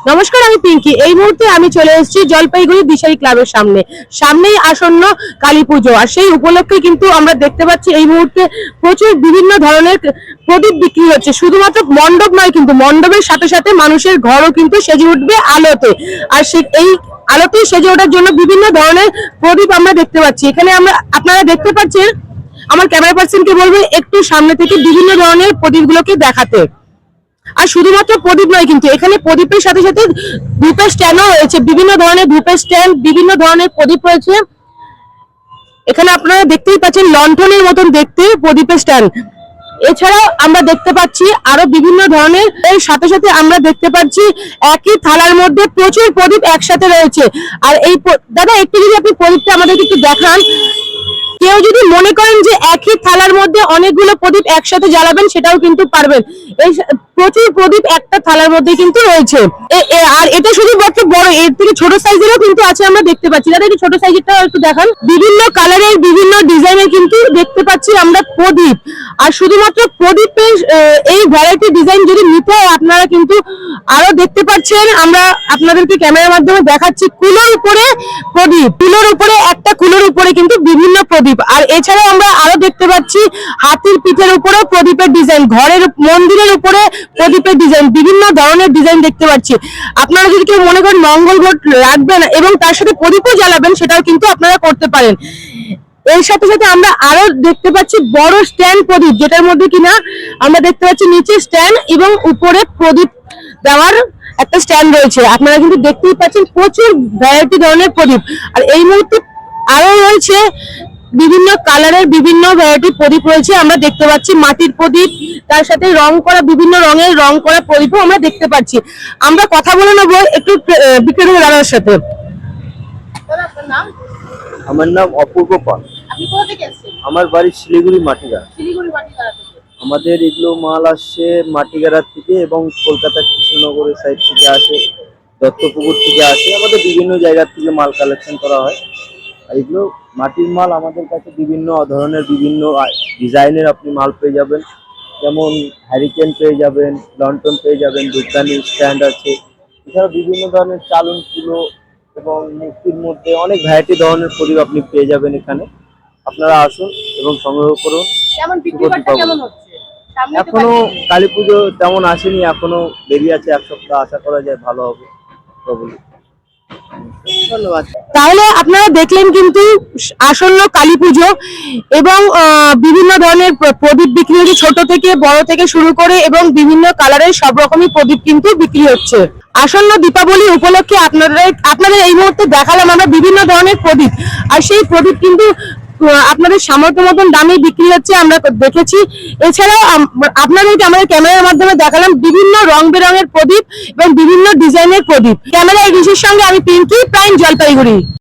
নমস্কার, আমি পিঙ্কি। এই মুহূর্তে আমি চলে এসেছি জলপাইগুড়ি দিশারি ক্লাবের সামনেই আসন্ন কালী পুজো। আর সেই উপলক্ষে কিন্তু আমরা দেখতে পাচ্ছি এই মুহূর্তে প্রচুর বিভিন্ন ধরনের প্রদীপ বিক্রি হচ্ছে। শুধুমাত্র মণ্ডপ নয়, কিন্তু মণ্ডপের সাথে সাথে মানুষের ঘরও কিন্তু সেজে উঠবে আলোতে। আর এই আলোতে সেজে ওঠার জন্য বিভিন্ন ধরনের প্রদীপ আমরা দেখতে পাচ্ছি। এখানে আপনারা দেখতে পাচ্ছেন, আমার ক্যামেরা পার্সনকে বলবো একটু সামনে থেকে বিভিন্ন ধরনের প্রদীপগুলোকে দেখাতে। আর শুধুমাত্র প্রদীপ নয়, কিন্তু এখানে প্রদীপের সাথে সাথে ধূপের স্ট্যান্ডও রয়েছে। বিভিন্ন ধরনের ধূপের স্ট্যান্ড, বিভিন্ন ধরনের প্রদীপ রয়েছে। এখানে আপনারা দেখতেই পাচ্ছেন লণ্ঠনের মতন দেখতে প্রদীপের স্ট্যান্ড। এছাড়াও আমরা দেখতে পাচ্ছি আরো বিভিন্ন ধরনের, এর সাথে সাথে আমরা দেখতে পাচ্ছি একই থালার মধ্যে প্রচুর প্রদীপ একসাথে রয়েছে। আর এই দাদা, একটু যদি আপনি প্রদীপটা আমাদেরকে একটু দেখান। কেউ যদি মনে করেন যে একই থালার মধ্যে অনেকগুলো প্রদীপ একসাথে জ্বালাবেন, সেটাও কিন্তু পারবেন। এই প্রচুর প্রদীপ একটা থালার মধ্যে কিন্তু রয়েছে। আর এটা শুধুমাত্র বড়, এর থেকে ছোট সাইজেরও কিন্তু আছে, আমরা দেখতে পাচ্ছি। দাদা, একটু ছোট সাইজেরটা একটু দেখান। বিভিন্ন কালারের, বিভিন্ন ডিজাইনের কিন্তু দেখতে পাচ্ছি আমরা প্রদীপ। আর শুধুমাত্র প্রদীপের এই ভ্যারাইটি ডিজাইন যদি নিতে হয়, আপনারা কিন্তু আরো দেখতে পাচ্ছেন, আমরা আপনাদেরকে ক্যামেরার মাধ্যমে দেখাচ্ছি কুলোর উপরে প্রদীপ, কুলোর উপরে একটা কুলোর উপরে কিন্তু বিভিন্ন প্রদীপ। আর এছাড়াও আমরা আরো দেখতে পাচ্ছি হাতির পিঠের উপরেও প্রদীপের ডিজাইন, ঘরের মন্দিরের উপরে প্রদীপের ডিজাইন, বিভিন্ন ধরনের ডিজাইন দেখতে পাচ্ছি। আপনারা যদি কেউ মনে করেন মঙ্গল ঘট রাখবেন এবং তার সাথে প্রদীপও জ্বালাবেন, সেটাও কিন্তু আপনারা করতে পারেন। এর সাথে সাথে আমরা আরো দেখতে পাচ্ছি বড় স্ট্যান্ড প্রদীপ, যেটার মধ্যে কিনা আমরা দেখতে পাচ্ছি নিচে স্ট্যান্ড এবং উপরে প্রদীপ দেওয়ার একটা স্ট্যান্ড রয়েছে। আপনারা কিন্তু দেখতেই পাচ্ছেন প্রচুর ভ্যারাইটি ধরনের প্রদীপ। আর এই মুহূর্তে আরো রয়েছে বিভিন্ন কালারের, বিভিন্ন ভ্যারাইটি প্রদীপ রয়েছে। আমরা দেখতে পাচ্ছি মাটির প্রদীপ, তার সাথে রং করা, বিভিন্ন রঙের রং করা প্রদীপও আমরা দেখতে পাচ্ছি। আমরা কথা বলে নেবো একটু বিক্রেতা দাদার সাথে। আমার নাম অপূর্ব পাল। আপনি কোথা থেকে এসেছেন? আমার বাড়ি শিলিগুড়ি মাটিগাড়া। শিলিগুড়ি মাটিগাড়া থেকে। আমাদের এগুলো মাল আসছে মাটিগাড়া থেকে এবং কলকাতা কৃষ্ণনগরের সাইড থেকে আসে, দত্তপুকুর থেকে আসে। আমাদের বিভিন্ন জায়গা থেকে মাল কালেকশন করা হয়। আর এগুলো মাটির মাল আমাদের কাছে বিভিন্ন ধরনের, বিভিন্ন ডিজাইনের আপনি মাল পেয়ে যাবেন। যেমন হ্যারিকেন পেয়ে যাবেন, লন্ঠন পেয়ে যাবেন, ধূপদানি স্ট্যান্ড আছে। এছাড়া বিভিন্ন ধরনের চালন কুলো এবং মূর্তির মধ্যে অনেক ভ্যারাইটি ধরনের প্রদীপ আপনি পেয়ে যাবেন এখানে। আপনারা আসুন এবং সংগ্রহ করুন। এখনো কালী পুজো তেমন আসেনি, এখনো দেরি আছে, এক সপ্তাহ, আশা করা যায় ভালো হবে। ধন্যবাদ। তাহলে আপনারা দেখলেন কিন্তু আসন্ন কালী পুজো এবং বিভিন্ন ধরনের প্রদীপ বিক্রি হচ্ছে, ছোট থেকে বড় থেকে শুরু করে, এবং বিভিন্ন কালারের সব রকমই প্রদীপ কিন্তু বিক্রি হচ্ছে। আসন্ন দীপাবলি উপলক্ষে আপনাদের এই মুহূর্তে দেখালাম আমরা বিভিন্ন ধরনের প্রদীপ। আর সেই প্রদীপ কিন্তু আপনাদের সামর্থ্য মতন দামে বিক্রি হচ্ছে, আমরা দেখেছি। এছাড়াও আপনাদেরকে আমাদের ক্যামেরার মাধ্যমে দেখালাম বিভিন্ন রং বেরঙের প্রদীপ এবং বিভিন্ন ডিজাইনের প্রদীপ। ক্যামেরায় ঋষির সঙ্গে আমি পিঙ্কি, প্রাইম জলপাইগুড়ি।